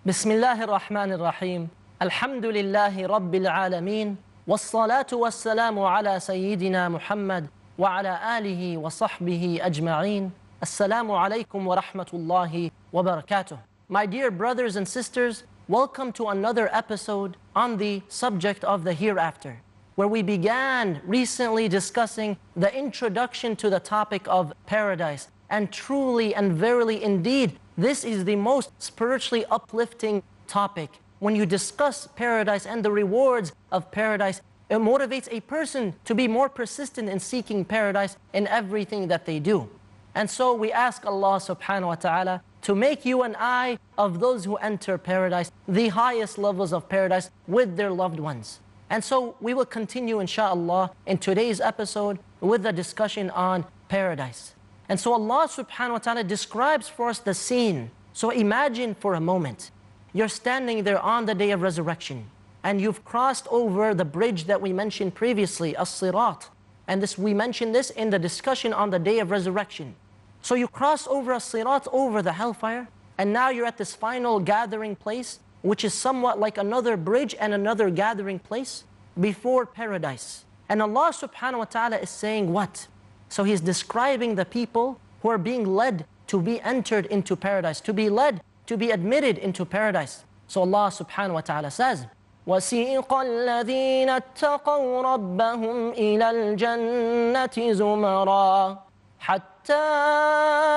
بسم الله الرحمن الرحيم الحمد لله رب العالمين والصلاة والسلام على سيدنا محمد وعلى آله وصحبه أجمعين السلام عليكم ورحمة الله وبركاته. My dear brothers and sisters, welcome to another episode on the subject of the hereafter, where we began recently discussing the introduction to the topic of paradise. And truly and verily indeed, this is the most spiritually uplifting topic. When you discuss paradise and the rewards of paradise, it motivates a person to be more persistent in seeking paradise in everything that they do. And so we ask Allah subhanahu wa ta'ala to make you and I of those who enter paradise, the highest levels of paradise with their loved ones. And so we will continue inshaAllah in today's episode with the discussion on paradise. And so Allah subhanahu wa ta'ala describes for us the scene. So imagine for a moment, you're standing there on the day of resurrection, and you've crossed over the bridge that we mentioned previously, as-sirat. And we mentioned this in the discussion on the day of resurrection. So you cross over as-sirat, over the hellfire, and now you're at this final gathering place, which is somewhat like another bridge and another gathering place before paradise. And Allah subhanahu wa ta'ala is saying what? So He's describing the people who are being led to be entered into paradise, to be led to be admitted into paradise. So Allah subhanahu wa ta'ala says, وَسِيقَ الَّذِينَ اتَّقَوْا رَبَّهُمْ إِلَى الْجَنَّةِ زُمَرًا حَتَّى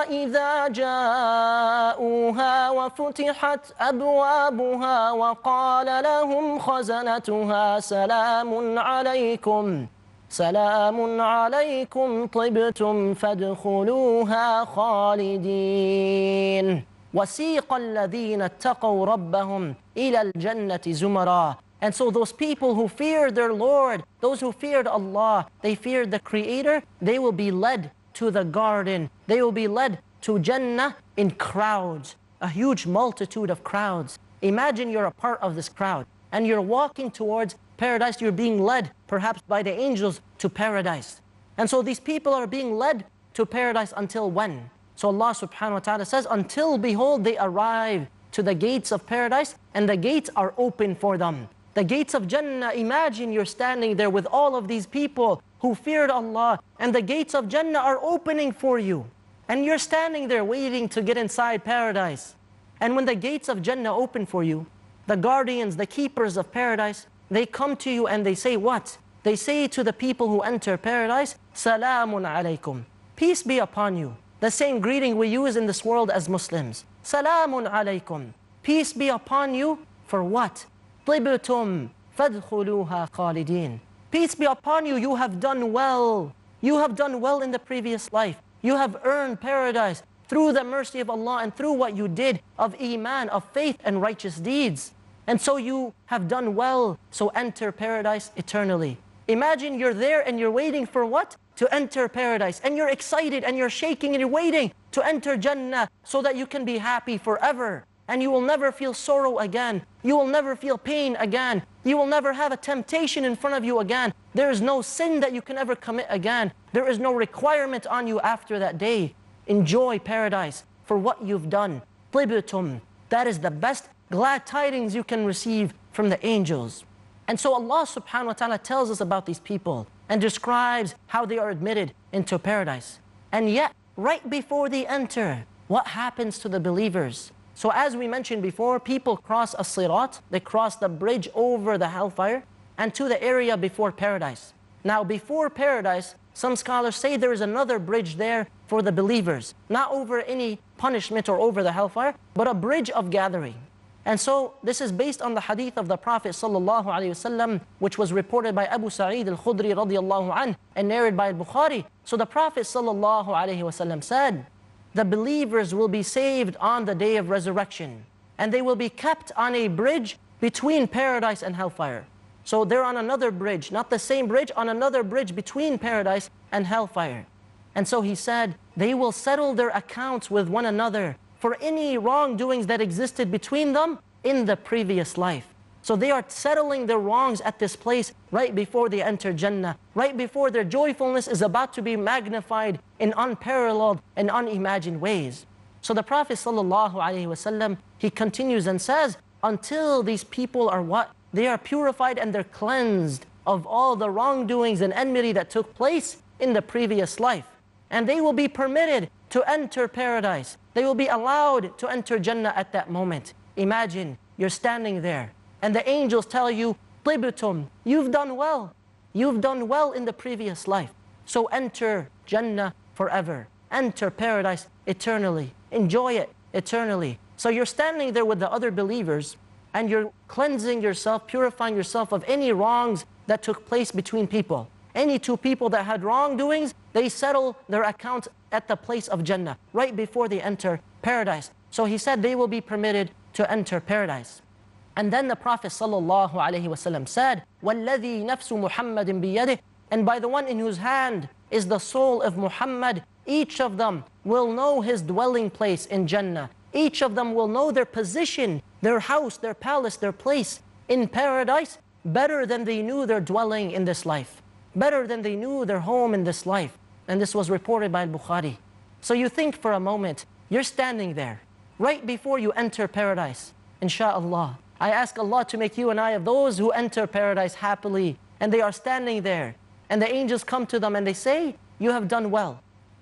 إِذَا جَاءُوهَا وَفُتِحَتْ أَبْوَابُهَا وَقَالَ لَهُمْ خَزَنَتُهَا سلام عليكم طبتم فادخلوها خالدين وسيق الذين اتقوا ربهم إلى الجنة زمرا. And so those people who feared their Lord, those who feared Allah, they feared the Creator, they will be led to the garden. They will be led to Jannah in crowds, a huge multitude of crowds. Imagine you're a part of this crowd and you're walking towards paradise. You're being led perhaps by the angels to paradise. And so these people are being led to paradise until when? So Allah subhanahu wa ta'ala says, until behold they arrive to the gates of paradise and the gates are open for them. The gates of Jannah, imagine you're standing there with all of these people who feared Allah, and the gates of Jannah are opening for you. And you're standing there waiting to get inside paradise. And when the gates of Jannah open for you, the guardians, the keepers of paradise, they come to you and they say what? They say to the people who enter paradise, Salamun alaykum. Peace be upon you. The same greeting we use in this world as Muslims. Salamun alaykum. Peace be upon you for what? طِبْتُمْ فَادْخُلُوهَا خَالِدِينَ. Peace be upon you, you have done well. You have done well in the previous life. You have earned paradise through the mercy of Allah and through what you did of iman, of faith and righteous deeds. And so you have done well, so enter paradise eternally. Imagine you're there and you're waiting for what? To enter paradise. And you're excited and you're shaking and you're waiting to enter Jannah so that you can be happy forever. And you will never feel sorrow again. You will never feel pain again. You will never have a temptation in front of you again. There is no sin that you can ever commit again. There is no requirement on you after that day. Enjoy paradise for what you've done. طِبْتُمْ. That is the best glad tidings you can receive from the angels. And so Allah subhanahu wa ta'ala tells us about these people and describes how they are admitted into paradise. And yet, right before they enter, what happens to the believers? So as we mentioned before, people cross as-sirat, they cross the bridge over the hellfire and to the area before paradise. Now before paradise, some scholars say there is another bridge there for the believers, not over any punishment or over the hellfire, but a bridge of gathering. And so this is based on the hadith of the Prophet sallallahu alaihi wasallam, which was reported by Abu Sa'id al-Khudri radiyallahu anhu and narrated by Al-Bukhari. So the Prophet sallallahu alaihi wasallam said, the believers will be saved on the day of resurrection, and they will be kept on a bridge between paradise and hellfire. So they're on another bridge, not the same bridge, on another bridge between paradise and hellfire. And so he said, they will settle their accounts with one another for any wrongdoings that existed between them in the previous life. So they are settling their wrongs at this place right before they enter Jannah, right before their joyfulness is about to be magnified in unparalleled and unimagined ways. So the Prophet ﷺ, he continues and says, until these people are what? They are purified and they're cleansed of all the wrongdoings and enmity that took place in the previous life. And they will be permitted to enter paradise. They will be allowed to enter Jannah at that moment. Imagine you're standing there and the angels tell you, Tibtum, you've done well. You've done well in the previous life. So enter Jannah forever. Enter paradise eternally. Enjoy it eternally. So you're standing there with the other believers and you're cleansing yourself, purifying yourself of any wrongs that took place between people. Any two people that had wrongdoings, they settle their accounts at the place of Jannah, right before they enter paradise. So he said they will be permitted to enter paradise. And then the Prophet ﷺ said, وَالَّذِي نَفْسُ مُحَمَّدٍ بِيَدِهِ, and by the one in whose hand is the soul of Muhammad, each of them will know his dwelling place in Jannah. Each of them will know their position, their house, their palace, their place in paradise better than they knew their dwelling in this life, better than they knew their home in this life. And this was reported by Bukhari. So you think for a moment, you're standing there right before you enter paradise, insha'Allah. I ask Allah to make you and I of those who enter paradise happily, and they are standing there and the angels come to them and they say, you have done well.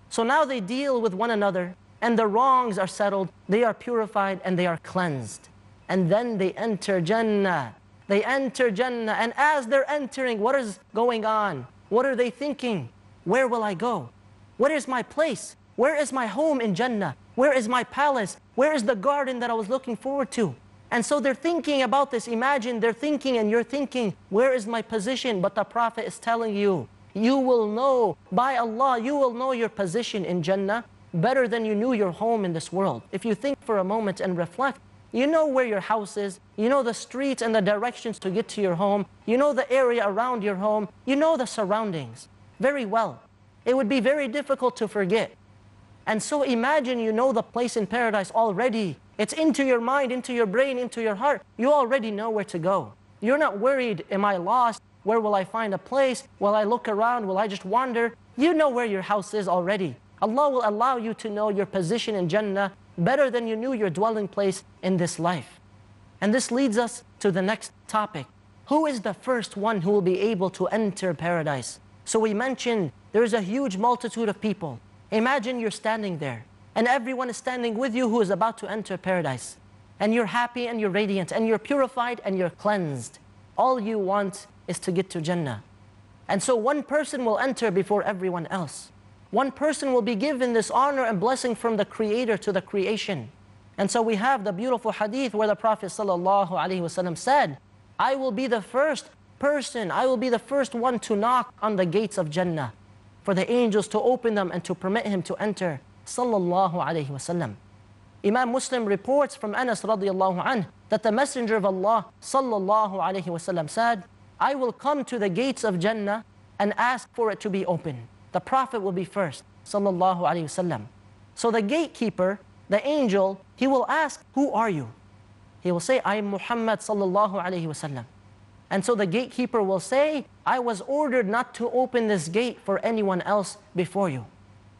So now they deal with one another and the wrongs are settled, they are purified and they are cleansed. And then they enter Jannah. They enter Jannah, and as they're entering, what is going on? What are they thinking? Where will I go? What is my place? Where is my home in Jannah? Where is my palace? Where is the garden that I was looking forward to? And so they're thinking about this. Imagine they're thinking and you're thinking, where is my position? But the Prophet is telling you, you will know, by Allah, you will know your position in Jannah better than you knew your home in this world. If you think for a moment and reflect, you know where your house is, you know the streets and the directions to get to your home, you know the area around your home, you know the surroundings very well. It would be very difficult to forget. And so imagine you know the place in paradise already. It's into your mind, into your brain, into your heart. You already know where to go. You're not worried, am I lost? Where will I find a place? Will I look around? Will I just wander? You know where your house is already. Allah will allow you to know your position in Jannah better than you knew your dwelling place in this life. And this leads us to the next topic. Who is the first one who will be able to enter paradise? So we mentioned there's a huge multitude of people. Imagine you're standing there and everyone is standing with you who is about to enter paradise. And you're happy and you're radiant and you're purified and you're cleansed. All you want is to get to Jannah. And so one person will enter before everyone else. One person will be given this honor and blessing from the Creator to the creation. And so we have the beautiful hadith where the Prophet ﷺ said, I will be the first person, I will be the first one to knock on the gates of Jannah, for the angels to open them and to permit him to enter. Sallallahu alayhi wasallam. Imam Muslim reports from Anas radiallahu anh that the Messenger of Allah sallallahu alayhi wasallam said, I will come to the gates of Jannah and ask for it to be open. The Prophet will be first, sallallahu alayhi wasallam. So the gatekeeper, the angel, he will ask, who are you? He will say, I am Muhammad sallallahu alayhi wasallam. And so the gatekeeper will say, I was ordered not to open this gate for anyone else before you.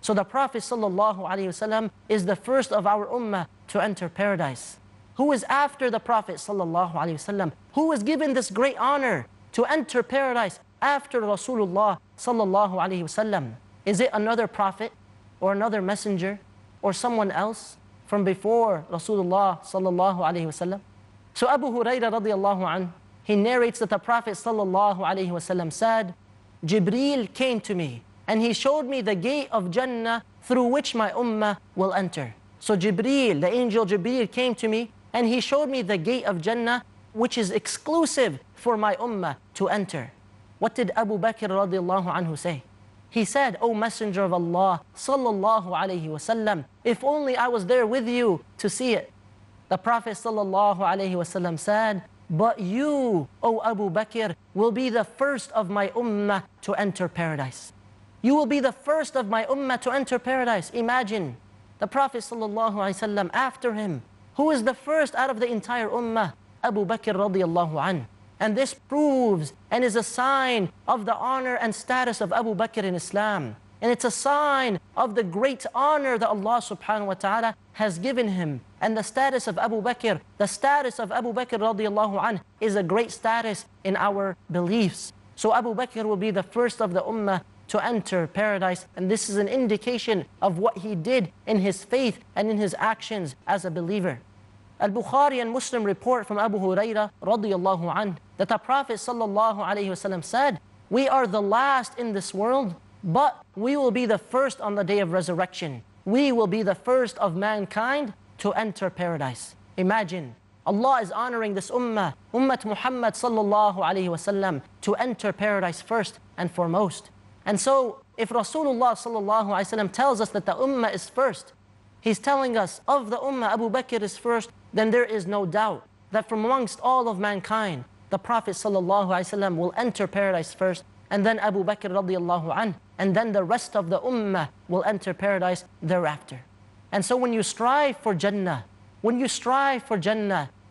So the Prophet ﷺ is the first of our ummah to enter paradise. Who is after the Prophet ﷺ? Who is given this great honor to enter paradise after Rasulullah ﷺ? Is it another prophet or another messenger or someone else from before Rasulullah ﷺ? So Abu Hurairah radiallahu anhu, he narrates that the Prophet ﷺ said, Jibreel came to me and he showed me the gate of Jannah through which my ummah will enter. So Jibreel, the angel Jibreel came to me and he showed me the gate of Jannah which is exclusive for my ummah to enter. What did Abu Bakr radiallahu anhu say? He said, O Messenger of Allah sallallahu alayhi wasallam, if only I was there with you to see it. The Prophet sallallahu alayhi wasallam said, but you, O Abu Bakr, will be the first of my ummah to enter paradise. You will be the first of my ummah to enter paradise. Imagine the Prophet ﷺ after him. Who is the first out of the entire ummah? Abu Bakr radiallahu anhu. And this proves and is a sign of the honor and status of Abu Bakr in Islam. And it's a sign of the great honor that Allah subhanahu wa ta'ala has given him. And the status of Abu Bakr, the status of Abu Bakr radiallahu anh is a great status in our beliefs. So Abu Bakr will be the first of the ummah to enter paradise, and this is an indication of what he did in his faith and in his actions as a believer. Al-Bukhari and Muslim report from Abu Hurairah radiallahu anh that the Prophet sallallahu alaihi wasallam said, "We are the last in this world, but we will be the first on the day of resurrection. We will be the first of mankind to enter paradise." Imagine, Allah is honoring this ummah, Ummat Muhammad sallallahu alaihi wasallam, to enter paradise first and foremost. And so, if Rasulullah sallallahu alaihi wasallam tells us that the ummah is first, he's telling us of the ummah Abu Bakr is first, then there is no doubt that from amongst all of mankind, the Prophet sallallahu alaihi wasallam will enter paradise first, and then Abu Bakr radiallahu anh, and then the rest of the ummah will enter paradise thereafter. And so when you strive for Jannah,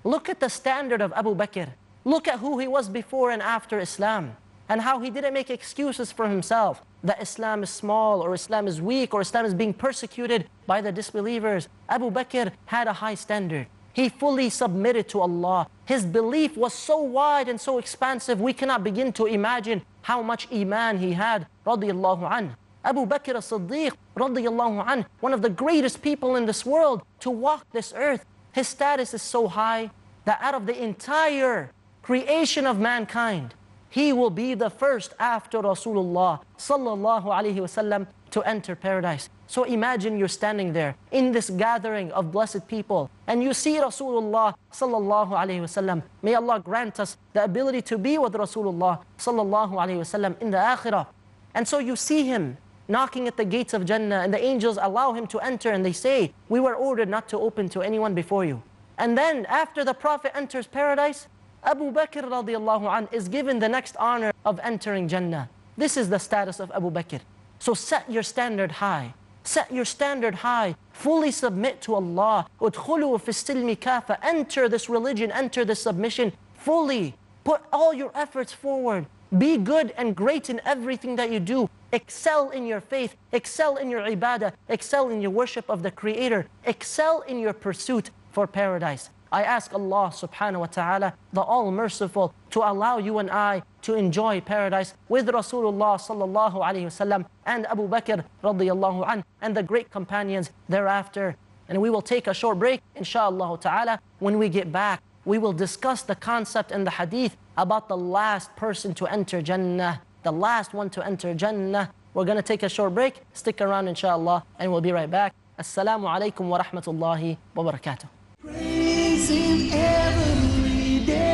look at the standard of Abu Bakr. Look at who he was before and after Islam, and how he didn't make excuses for himself that Islam is small, or Islam is weak, or Islam is being persecuted by the disbelievers. Abu Bakr had a high standard. He fully submitted to Allah. His belief was so wide and so expansive, we cannot begin to imagine how much iman he had, radiyallahu anh. Abu Bakr as-Siddiq, radiyallahu anh, one of the greatest people in this world to walk this earth. His status is so high that out of the entire creation of mankind, he will be the first after Rasulullah sallallahu alaihi wasallam to enter paradise. So imagine you're standing there in this gathering of blessed people, and you see Rasulullah sallallahu alaihi wasallam. May Allah grant us the ability to be with Rasulullah sallallahu alaihi wasallam in the akhirah. And so you see him knocking at the gates of Jannah, and the angels allow him to enter, and they say, "We were ordered not to open to anyone before you." And then after the Prophet enters paradise, Abu Bakr radiallahu anh is given the next honor of entering Jannah. This is the status of Abu Bakr. So set your standard high. Set your standard high. Fully submit to Allah. Udkhulu fi silmi kafa. Enter this religion, enter this submission fully. Put all your efforts forward. Be good and great in everything that you do. Excel in your faith. Excel in your ibadah. Excel in your worship of the Creator. Excel in your pursuit for paradise. I ask Allah subhanahu wa ta'ala, the All-Merciful, to allow you and I to enjoy paradise with Rasulullah sallallahu alayhi wasallam and Abu Bakr radiyallahu anh and the great companions thereafter. And we will take a short break, inshaAllah ta'ala. When we get back, we will discuss the concept and the hadith about the last person to enter Jannah, the last one to enter Jannah. We're going to take a short break. Stick around, inshaAllah, and we'll be right back. Assalamu alaikum wa rahmatullahi wa barakatuh. Praising every day.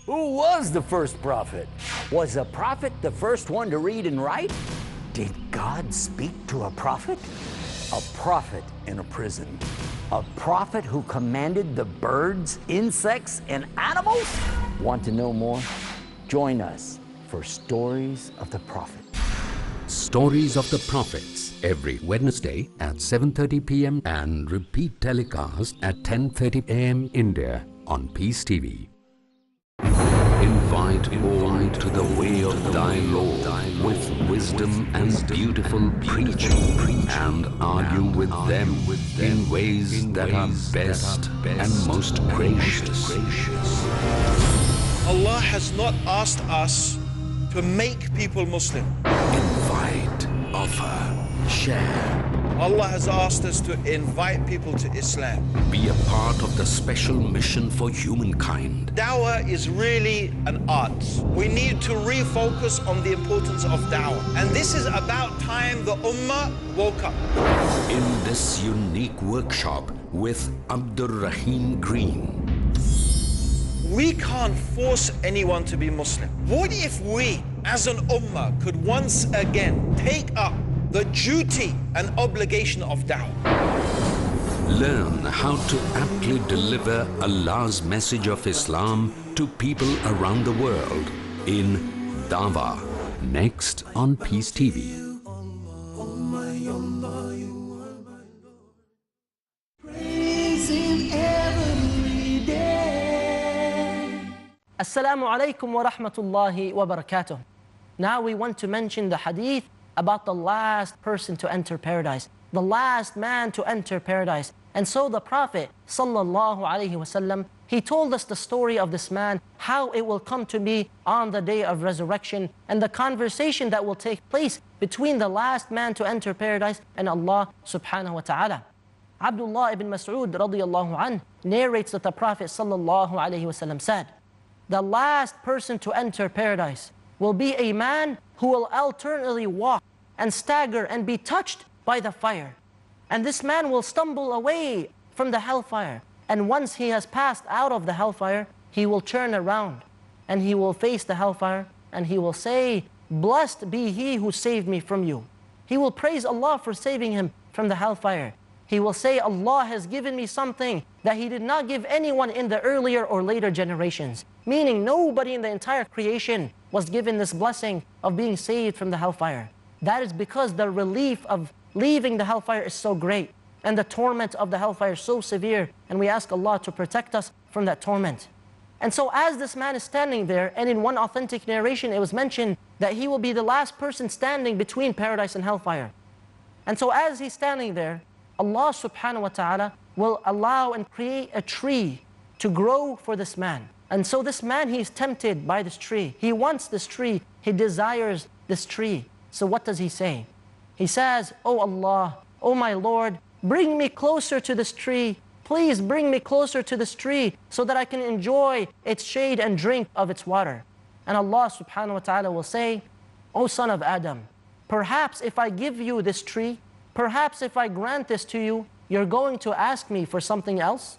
Who was the first prophet? Was a prophet the first one to read and write? Did God speak to a prophet? A prophet in a prison. A prophet who commanded the birds, insects, and animals? Want to know more? Join us for Stories of the Prophet. Stories of the Prophets, every Wednesday at 7:30 p.m. and repeat telecast at 10:30 a.m. India on Peace TV. Invite all to the way of thy Lord with wisdom and beautiful preaching, and argue with them in ways that are best and most gracious. Allah has not asked us to make people Muslim. Invite, offer, share. Allah has asked us to invite people to Islam. Be a part of the special mission for humankind. Dawah is really an art. We need to refocus on the importance of dawah. And this is about time the ummah woke up. In this unique workshop with Abdur Rahim Green. We can't force anyone to be Muslim. What if we, as an ummah, could once again take up the duty and obligation of da'wah? Learn how to aptly deliver Allah's message of Islam to people around the world in Dawah, Next on Peace TV. Praise Him every day. Assalamu alaikum wa rahmatullahi wa barakatuh. Now we want to mention the hadith about the last person to enter paradise, the last man to enter paradise. And so the Prophet sallallahu alaihi wasallam, he told us the story of this man, how it will come to be on the day of resurrection, and the conversation that will take place between the last man to enter paradise and Allah subhanahu wa ta'ala. Abdullah ibn Mas'ud radiyallahu anh narrates that the Prophet sallallahu alaihi wasallam said, the last person to enter paradise will be a man who will alternately walk and stagger and be touched by the fire. And this man will stumble away from the hellfire. And once he has passed out of the hellfire, he will turn around and he will face the hellfire and he will say, blessed be he who saved me from you. He will praise Allah for saving him from the hellfire. He will say, Allah has given me something that He did not give anyone in the earlier or later generations. Meaning nobody in the entire creation was given this blessing of being saved from the hellfire. That is because the relief of leaving the hellfire is so great, and the torment of the hellfire is so severe, and we ask Allah to protect us from that torment. And so as this man is standing there, and in one authentic narration it was mentioned that he will be the last person standing between paradise and hellfire. And so as he's standing there, Allah subhanahu wa ta'ala will allow and create a tree to grow for this man. And so this man, he is tempted by this tree. He wants this tree. He desires this tree. So what does he say? He says, Oh Allah, oh my Lord, bring me closer to this tree. Please bring me closer to this tree so that I can enjoy its shade and drink of its water. And Allah subhanahu wa ta'ala will say, O son of Adam, perhaps if I give you this tree, perhaps if I grant this to you, you're going to ask me for something else?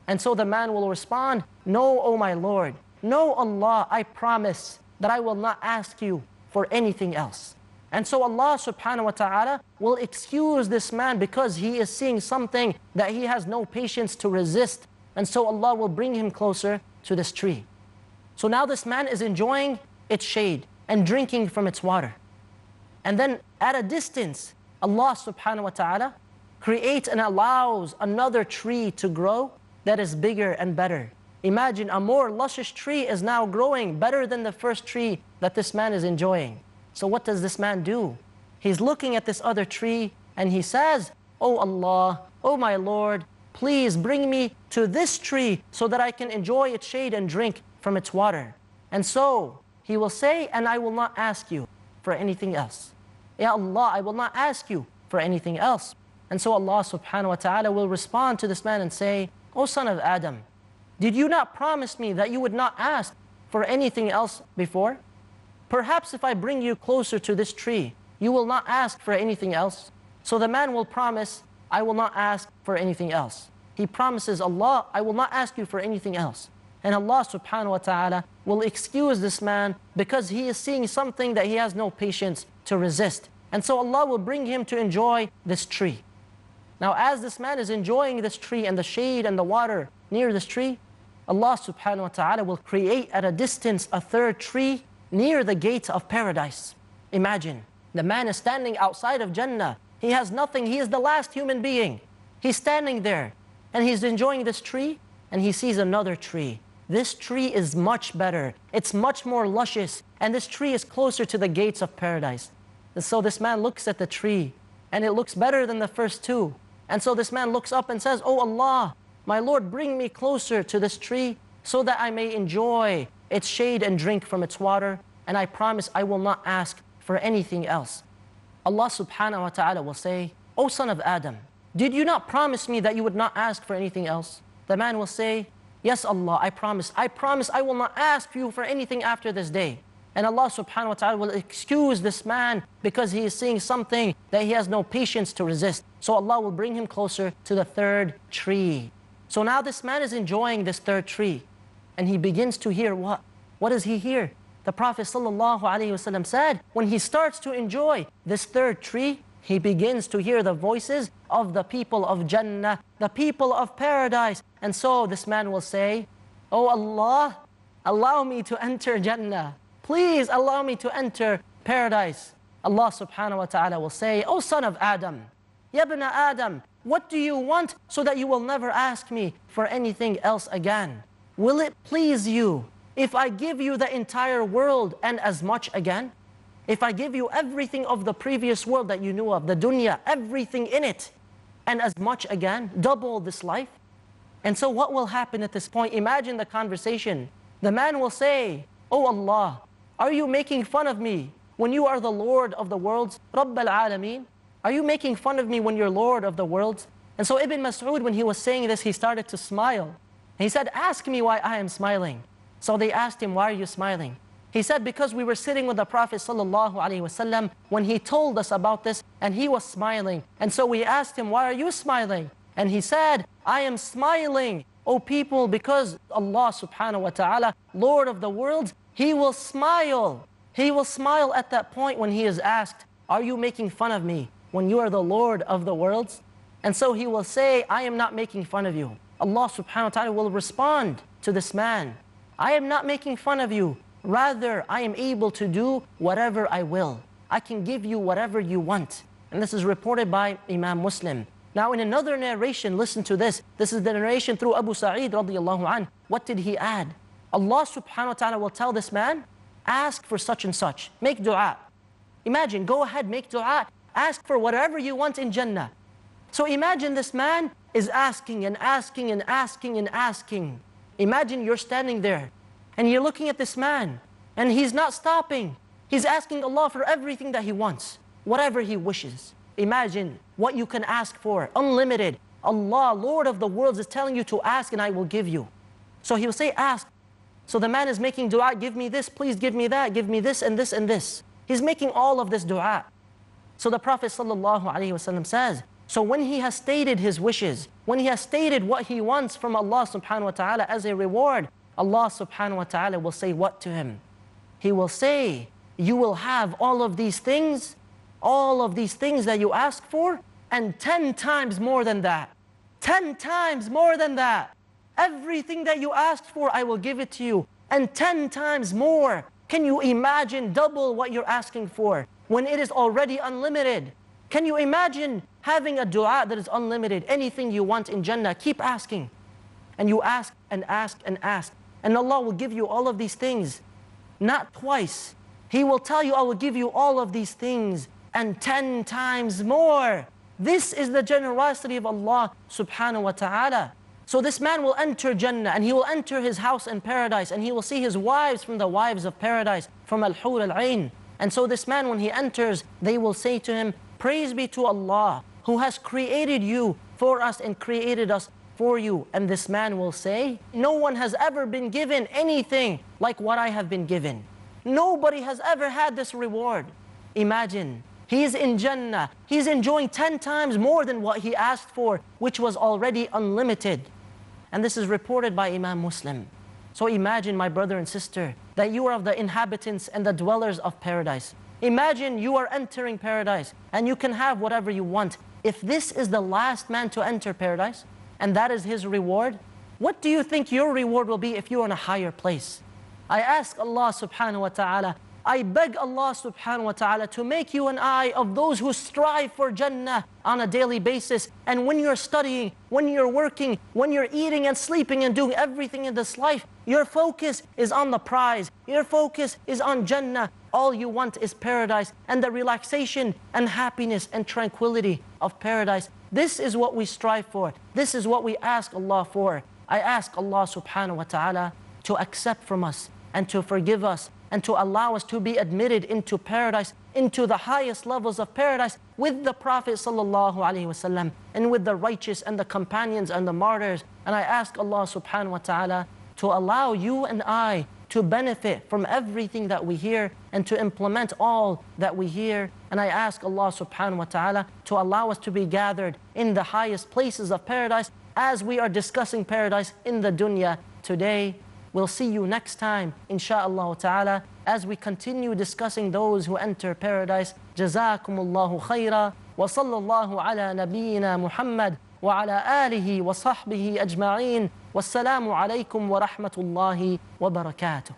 And so the man will respond, No, O my Lord, no Allah, I promise that I will not ask you for anything else. And so Allah subhanahu wa ta'ala will excuse this man because he is seeing something that he has no patience to resist. And so Allah will bring him closer to this tree. So now this man is enjoying its shade and drinking from its water. And then at a distance, Allah subhanahu wa ta'ala creates and allows another tree to grow that is bigger and better. Imagine a more luscious tree is now growing better than the first tree that this man is enjoying. So what does this man do? He's looking at this other tree and he says, Oh Allah, oh my Lord, please bring me to this tree so that I can enjoy its shade and drink from its water. And so he will say, and I will not ask you for anything else. Ya Allah, I will not ask you for anything else. And so Allah subhanahu wa ta'ala will respond to this man and say, O son of Adam, did you not promise me that you would not ask for anything else before? Perhaps if I bring you closer to this tree, you will not ask for anything else. So the man will promise, I will not ask for anything else. He promises, Allah, I will not ask you for anything else. And Allah subhanahu wa ta'ala will excuse this man because he is seeing something that he has no patience to resist. And so Allah will bring him to enjoy this tree. Now as this man is enjoying this tree and the shade and the water near this tree, Allah subhanahu wa ta'ala will create at a distance a third tree near the gate of paradise. Imagine, the man is standing outside of Jannah. He has nothing, he is the last human being. He's standing there and he's enjoying this tree and he sees another tree. This tree is much better, it's much more luscious, and this tree is closer to the gates of paradise. And so this man looks at the tree and it looks better than the first two. And so this man looks up and says, Oh Allah, my Lord, bring me closer to this tree so that I may enjoy its shade and drink from its water, and I promise I will not ask for anything else. Allah subhanahu wa ta'ala will say, O son of Adam, did you not promise me that you would not ask for anything else? The man will say, Yes Allah, I promise I will not ask you for anything after this day. And Allah subhanahu wa ta'ala will excuse this man because he is seeing something that he has no patience to resist. So Allah will bring him closer to the third tree. So now this man is enjoying this third tree. And he begins to hear what? What does he hear? The Prophet ﷺ said, when he starts to enjoy this third tree, he begins to hear the voices of the people of Jannah, the people of paradise. And so this man will say, Oh Allah, allow me to enter Jannah. Please allow me to enter paradise, Allah subhanahu wa ta'ala will say, O son of Adam, Ya ibn Adam, what do you want so that you will never ask me for anything else again? Will it please you if I give you the entire world and as much again? If I give you everything of the previous world that you knew of, the dunya, everything in it, and as much again, double this life? And so what will happen at this point? Imagine the conversation. The man will say, Oh Allah, are you making fun of me when you are the Lord of the worlds? Rabb al-Alameen? Are you making fun of me when you're Lord of the worlds? And so Ibn Mas'ud, when he was saying this, he started to smile. He said, ask me why I am smiling. So they asked him, why are you smiling? He said, because we were sitting with the Prophet ﷺ when he told us about this, and he was smiling. And so we asked him, why are you smiling? And he said, I am smiling, O people, because Allah subhanahu wa ta'ala, Lord of the worlds, He will smile. He will smile at that point when He is asked, are you making fun of me when you are the Lord of the worlds? And so He will say, I am not making fun of you. Allah subhanahu wa ta'ala will respond to this man, I am not making fun of you. Rather, I am able to do whatever I will. I can give you whatever you want. And this is reported by Imam Muslim. Now in another narration, listen to this. This is the narration through Abu Sa'id radiallahu anh. What did he add? Allah subhanahu wa ta'ala will tell this man, ask for such and such. Make dua. Imagine, go ahead, make dua. Ask for whatever you want in Jannah. So imagine this man is asking and asking and asking and asking. Imagine you're standing there and you're looking at this man and he's not stopping. He's asking Allah for everything that he wants, whatever he wishes. Imagine what you can ask for, unlimited. Allah, Lord of the worlds, is telling you to ask and I will give you. So he will say, ask. So the man is making dua, give me this, please give me that, give me this and this and this. He's making all of this dua. So the Prophet ﷺ says, so when he has stated his wishes, when he has stated what he wants from Allah subhanahu wa ta'ala as a reward, Allah subhanahu wa ta'ala will say what to him? He will say, you will have all of these things that you ask for, and 10 times more than that. 10 times more than that. Everything that you asked for, I will give it to you, and 10 times more. Can you imagine double what you're asking for when it is already unlimited? Can you imagine having a dua that is unlimited? Anything you want in Jannah, keep asking. And you ask and ask and ask. And Allah will give you all of these things. Not twice. He will tell you, I will give you all of these things and 10 times more. This is the generosity of Allah subhanahu wa ta'ala. So this man will enter Jannah and he will enter his house in paradise and he will see his wives from the wives of paradise, from Al-Hur Al-Ain. And so this man, when he enters, they will say to him, praise be to Allah who has created you for us and created us for you. And this man will say, no one has ever been given anything like what I have been given. Nobody has ever had this reward. Imagine, he is in Jannah. He's enjoying 10 times more than what he asked for, which was already unlimited. And this is reported by Imam Muslim. So imagine, my brother and sister, that you are of the inhabitants and the dwellers of paradise. Imagine you are entering paradise and you can have whatever you want. If this is the last man to enter paradise, and that is his reward, what do you think your reward will be if you're in a higher place? I ask Allah subhanahu wa ta'ala, I beg Allah subhanahu wa ta'ala to make you and I of those who strive for Jannah on a daily basis. And when you're studying, when you're working, when you're eating and sleeping and doing everything in this life, your focus is on the prize. Your focus is on Jannah. All you want is paradise and the relaxation and happiness and tranquility of paradise. This is what we strive for. This is what we ask Allah for. I ask Allah subhanahu wa ta'ala to accept from us and to forgive us and to allow us to be admitted into paradise, into the highest levels of paradise with the Prophet sallallahu alaihi wasallam and with the righteous and the companions and the martyrs. And I ask Allah subhanahu wa ta'ala to allow you and I to benefit from everything that we hear and to implement all that we hear. And I ask Allah subhanahu wa ta'ala to allow us to be gathered in the highest places of paradise as we are discussing paradise in the dunya today. We'll see you next time, insha'Allah ta'ala, as we continue discussing those who enter paradise. Jazakumullahu khaira, wa sallallahu ala nabiyyina Muhammad wa ala alihi wa sahbihi ajma'in. Wassalamu alaykum wa rahmatullahi wa barakatuh.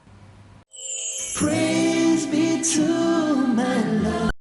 Praise be to my love.